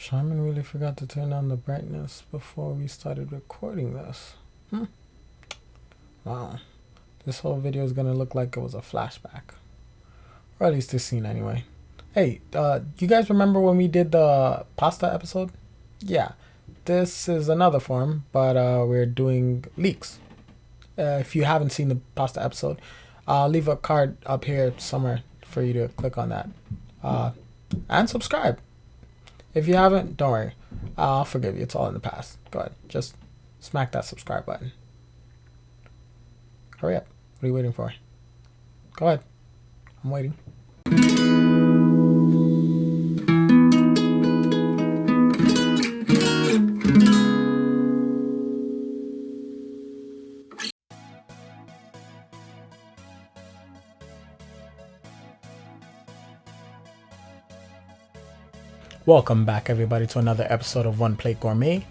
Sharman really forgot to turn down the brightness before we started recording this. Wow. This whole video is gonna look like it was a flashback. Or at least this scene anyway. Hey, you guys remember when we did the pasta episode? Yeah. This is another form, but we're doing leeks. If you haven't seen the pasta episode, I'll leave a card up here somewhere for you to click on that. And subscribe. If you haven't, don't worry. I'll forgive you. It's all in the past. Go ahead. Just smack that subscribe button. Hurry up. What are you waiting for? Go ahead. I'm waiting. Welcome back everybody to another episode of One Plate Gourmet.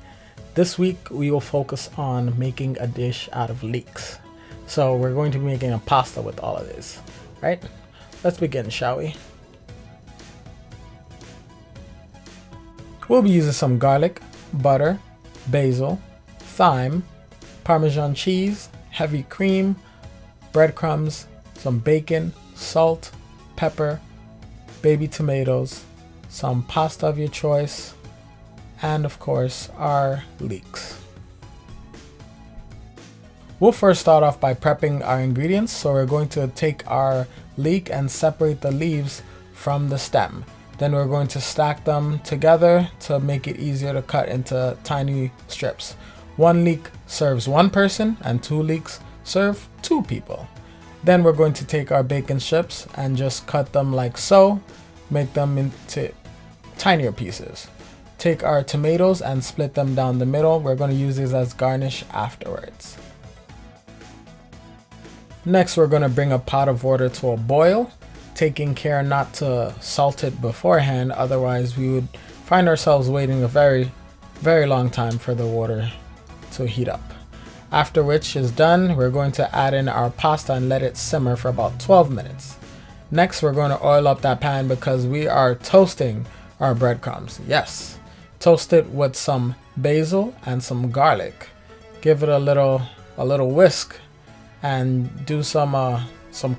This week we will focus on making a dish out of leeks. So we're going to be making a pasta with all of this, right? Let's begin, shall we? We'll be using some garlic, butter, basil, thyme, Parmesan cheese, heavy cream, breadcrumbs, some bacon, salt, pepper, baby tomatoes, some pasta of your choice, and of course our leeks. We'll first start off by prepping our ingredients. So we're going to take our leek and separate the leaves from the stem. Then we're going to stack them together to make it easier to cut into tiny strips. One leek serves one person and two leeks serve two people. Then we're going to take our bacon strips and just cut them like so, make them into tinier pieces. Take our tomatoes and split them down the middle. We're going to use these as garnish afterwards. Next, we're going to bring a pot of water to a boil, taking care not to salt it beforehand, otherwise we would find ourselves waiting a very, very long time for the water to heat up. After which is done, we're going to add in our pasta and let it simmer for about 12 minutes. Next, we're going to oil up that pan because we are toasting our breadcrumbs. Yes, toast it with some basil and some garlic. Give it a little whisk and do some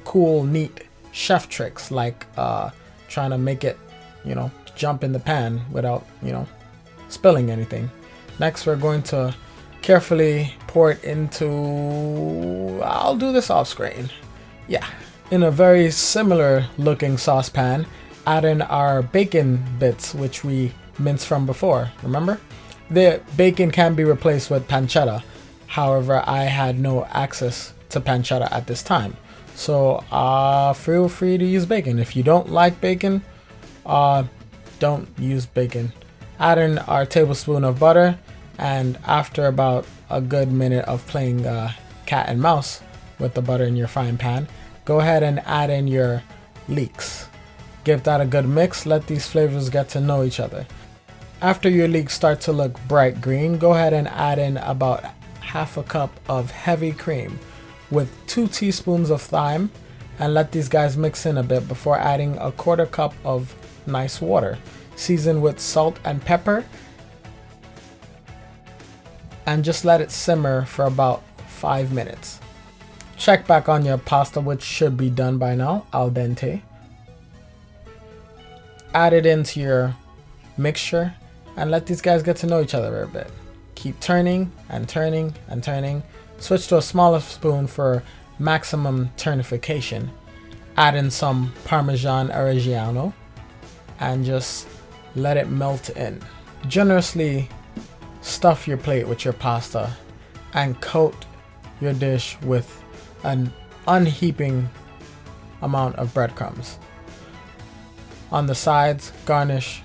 cool, neat chef tricks like trying to make it, jump in the pan without, spilling anything. Next, we're going to carefully pour it into, I'll do this off screen. Yeah, in a very similar looking saucepan, add in our bacon bits, which we minced from before, remember? The bacon can be replaced with pancetta. However, I had no access to pancetta at this time. So feel free to use bacon. If you don't like bacon, don't use bacon. Add in our tablespoon of butter, and after about a good minute of playing cat and mouse with the butter in your frying pan, go ahead and add in your leeks. Give that a good mix. Let these flavors get to know each other. After your leeks start to look bright green, go ahead and add in about half a cup of heavy cream with 2 teaspoons of thyme, and let these guys mix in a bit before adding a 1/4 cup of nice water. Season with salt and pepper and just let it simmer for about 5 minutes. Check back on your pasta, which should be done by now, al dente. Add it into your mixture and let these guys get to know each other a bit. Keep turning and turning and turning. Switch to a smaller spoon for maximum turnification. Add in some Parmesan Reggiano and just let it melt in. Generously stuff your plate with your pasta and coat your dish with an unheaping amount of breadcrumbs. On the sides, garnish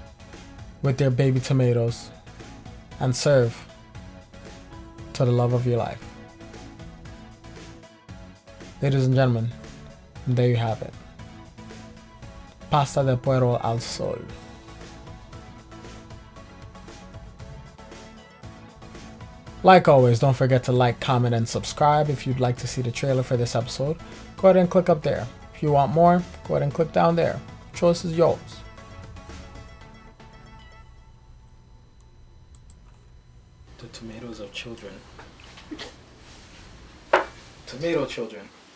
with your baby tomatoes and serve to the love of your life. Ladies and gentlemen, there you have it. Pasta de puero al sol. Like always, don't forget to like, comment, and subscribe. If you'd like to see the trailer for this episode, go ahead and click up there. If you want more, go ahead and click down there. Choice is yours. The tomatoes of children. Tomato children.